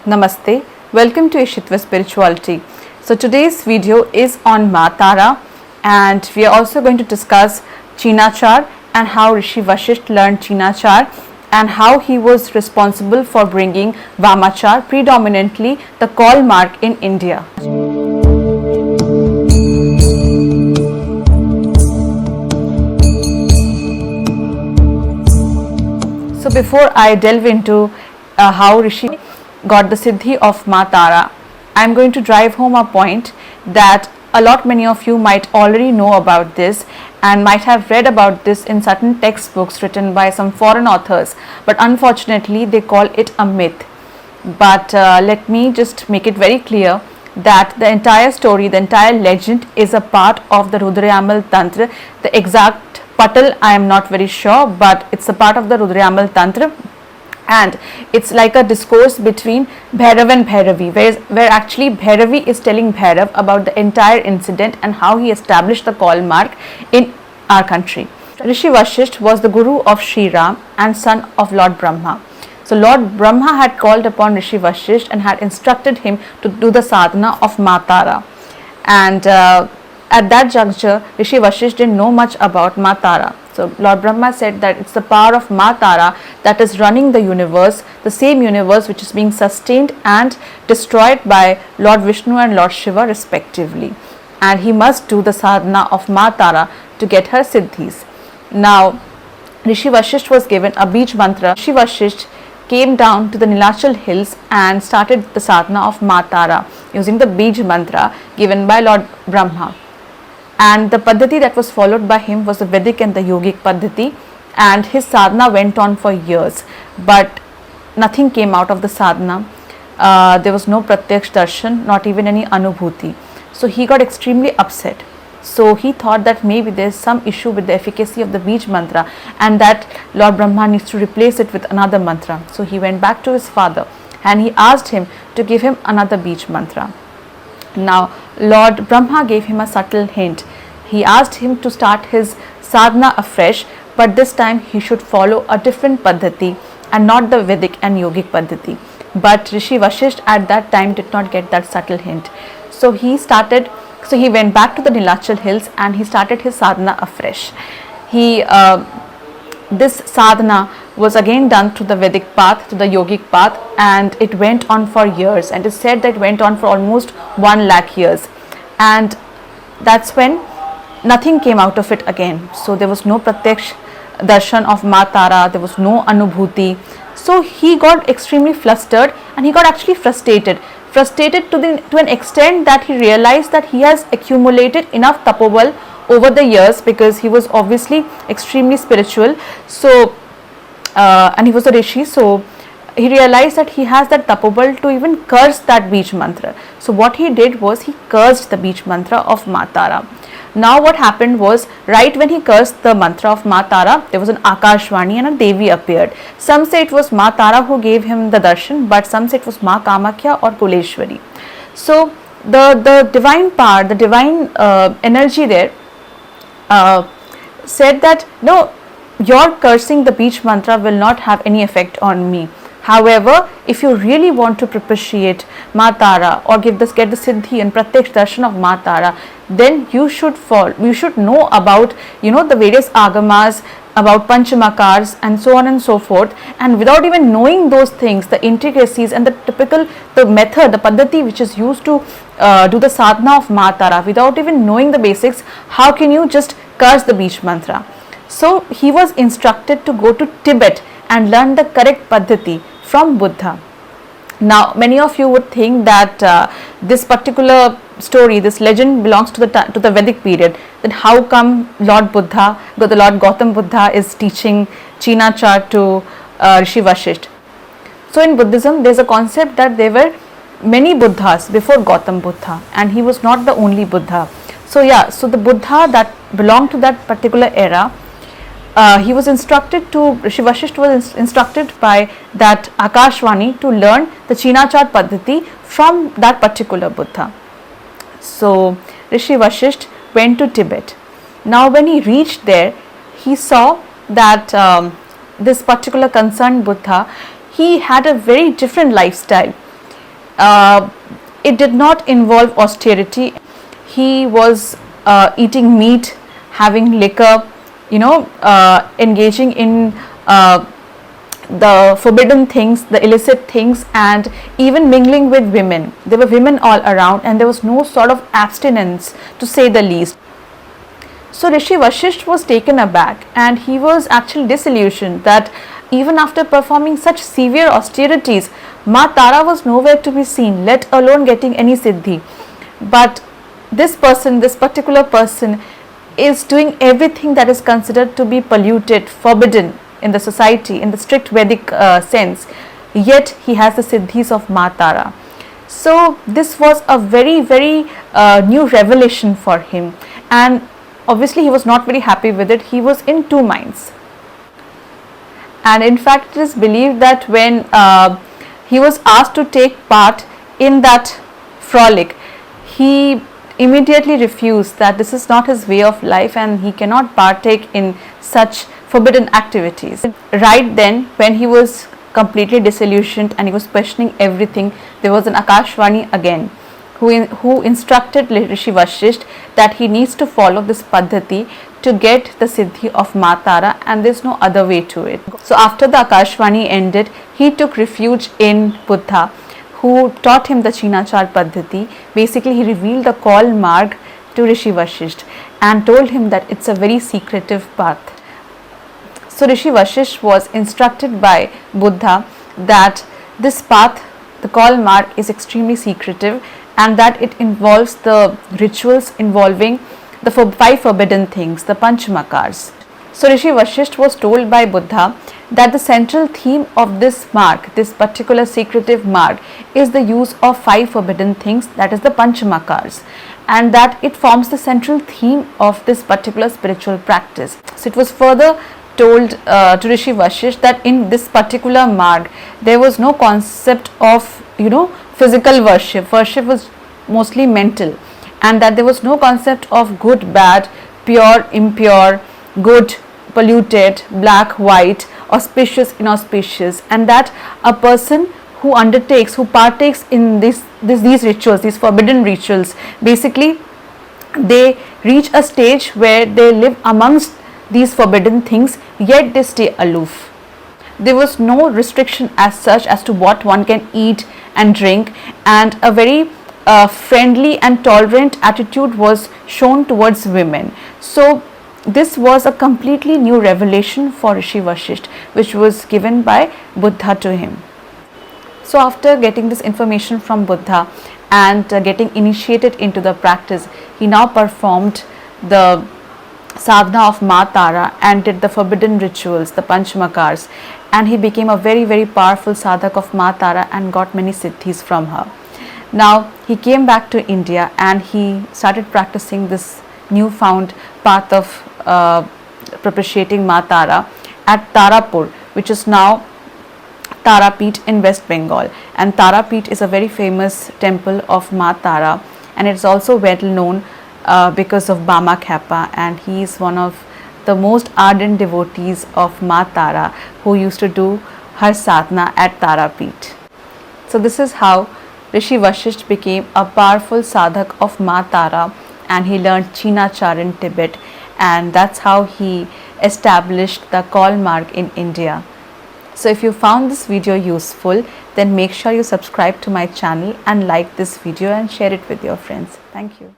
Namaste, welcome to Ishitva Spirituality. So today's video is on Maa Tara, and we are also going to discuss Chinachar and how Rishi Vashishta learned Chinachar and how he was responsible for bringing Vamachar, predominantly the call mark in India. So before I delve into how Rishi got the siddhi of Maa Tara, I am going to drive home a point that many of you might already know about this and might have read about this in certain textbooks written by some foreign authors, but unfortunately they call it a myth. But let me just make it very clear that the entire story, the entire legend is a part of the Rudrayamal Tantra. The exact patal I am not very sure, but it's a part of the Rudrayamal Tantra. And it's like a discourse between Bhairav and Bhairavi, where actually Bhairavi is telling Bhairav about the entire incident and how he established the call mark in our country. Rishi Vashishta was the guru of Sri Ram and son of Lord Brahma. So Lord Brahma had called upon Rishi Vashishta and had instructed him to do the sadhana of Maa Tara. And at that juncture, Rishi Vashishta didn't know much about Maa Tara. So Lord Brahma said that it's the power of Maa Tara that is running the universe, the same universe which is being sustained and destroyed by Lord Vishnu and Lord Shiva respectively. And he must do the sadhana of Maa Tara to get her siddhis. Now, Rishi Vashishta was given a beej mantra. Rishi Vashishta came down to the Chinachar hills and started the sadhana of Maa Tara using the beej mantra given by Lord Brahma. And the paddhati that was followed by him was the Vedic and the Yogic paddhati, and his sadhana went on for years, but nothing came out of the sadhana. There was no pratyaksh darshan, not even any anubhuti. So he got extremely upset. So he thought that maybe there is some issue with the efficacy of the beej mantra and that Lord Brahma needs to replace it with another mantra. So he went back to his father and he asked him to give him another beej mantra. Now Lord Brahma gave him a subtle hint. He asked him to start his sadhana afresh, but this time he should follow a different paddhati and not the Vedic and Yogic paddhati. But Rishi Vashishta at that time did not get that subtle hint. So he went back to the Chinachar hills and he started his sadhana afresh. This sadhana was again done through the Vedic path, to the Yogic path, and it went on for years, and it is said that it went on for almost 1 lakh years, and that's when nothing came out of it again. So there was no pratyaksh darshan of Maa Tara, there was no anubhuti. So he got extremely flustered and he got actually frustrated to an extent that he realized that he has accumulated enough tapobal over the years, because he was obviously extremely spiritual. So and he was a rishi, so he realized that he has that tapobal to even curse that beej mantra. So what he did was he cursed the beej mantra of Maa Tara. Now what happened was, right when he cursed the mantra of Maa Tara, there was an Akashvani and a Devi appeared. Some say it was Maa Tara who gave him the darshan, but some say it was Maa Kamakhya or Kuleshwari. So the divine power, the divine energy there said that no, your cursing the beej mantra will not have any effect on me. However, if you really want to propitiate Maa Tara or get the siddhi and pratyaksh darshan of Maa Tara, then you should know about the various agamas, about panchamakars and so on and so forth. And without even knowing those things, the intricacies and the method, the paddhati which is used to do the sadhana of Maa Tara, without even knowing the basics, how can you just curse the beej mantra? So he was instructed to go to Tibet and learn the correct paddhati from Buddha. Now many of you would think that this particular story, this legend belongs to the Vedic period. Then how come Lord Gautam Buddha is teaching Chinachar to Rishi Vashishta? So in Buddhism there is a concept that there were many Buddhas before Gautam Buddha, and he was not the only Buddha. So the Buddha that belonged to that particular era, Rishi Vashishta was instructed by that Akashvani to learn the Chinachar paddhati from that particular Buddha. So Rishi Vashishta went to Tibet. Now when he reached there, he saw that this particular concerned Buddha, he had a very different lifestyle. it did not involve austerity. He was eating meat, having liquor, engaging in the forbidden things, the illicit things, and even mingling with women. There were women all around, and there was no sort of abstinence, to say the least. So Rishi Vashishta was taken aback, and he was actually disillusioned that even after performing such severe austerities, Maa Tara was nowhere to be seen, let alone getting any siddhi. But this particular person is doing everything that is considered to be polluted, forbidden in the society, in the strict Vedic sense, yet he has the siddhis of Maa Tara. So this was a very, very new revelation for him, and obviously he was not very happy with it. He was in two minds. And in fact, it is believed that when he was asked to take part in that frolic, he immediately refused, that this is not his way of life and he cannot partake in such forbidden activities. Right then, when he was completely disillusioned and he was questioning everything, there was an Akashvani again who instructed Rishi Vashishta that he needs to follow this paddhati to get the siddhi of Maa Tara, and there's no other way to it. So after the Akashvani ended, he took refuge in Buddha, who taught him the Chinachar paddhati. Basically, he revealed the call marg to Rishi Vashishta and told him that it's a very secretive path. So Rishi Vashishta was instructed by Buddha that this path, the call marg, is extremely secretive, and that it involves the rituals involving the 5 forbidden things, the panchamakars. So Rishi Vashishta was told by Buddha that the central theme of this marg, this particular secretive marg, is the use of 5 forbidden things, that is the panchamakars, and that it forms the central theme of this particular spiritual practice. So it was further told to Rishi Vashishta that in this particular marg there was no concept of physical worship. Worship was mostly mental, and that there was no concept of good, bad, pure, impure, good, polluted, black, white, auspicious, inauspicious, and that a person who partakes in these rituals, these forbidden rituals, basically they reach a stage where they live amongst these forbidden things, yet they stay aloof. There was no restriction as such as to what one can eat and drink, and a very friendly and tolerant attitude was shown towards women. So this was a completely new revelation for Rishi Vashishta, which was given by Buddha to him. So after getting this information from Buddha and getting initiated into the practice, he now performed the sadhana of Maa Tara and did the forbidden rituals, the panchamakars, and he became a very, very powerful sadhak of Maa Tara and got many siddhis from her. Now he came back to India and he started practicing this newfound path of propitiating Maa Tara at Tarapur, which is now Tarapeeth in West Bengal. And Tarapeeth is a very famous temple of Maa Tara, and it's also well known because of Bama Khapa, and he is one of the most ardent devotees of Maa Tara who used to do her sadhana at Tarapeeth. So this is how Rishi Vashishta became a powerful sadhak of Maa Tara, and he learned Chinachar in Tibet, and that's how he established the call marg in India. So if you found this video useful, then make sure you subscribe to my channel and like this video and share it with your friends. Thank you.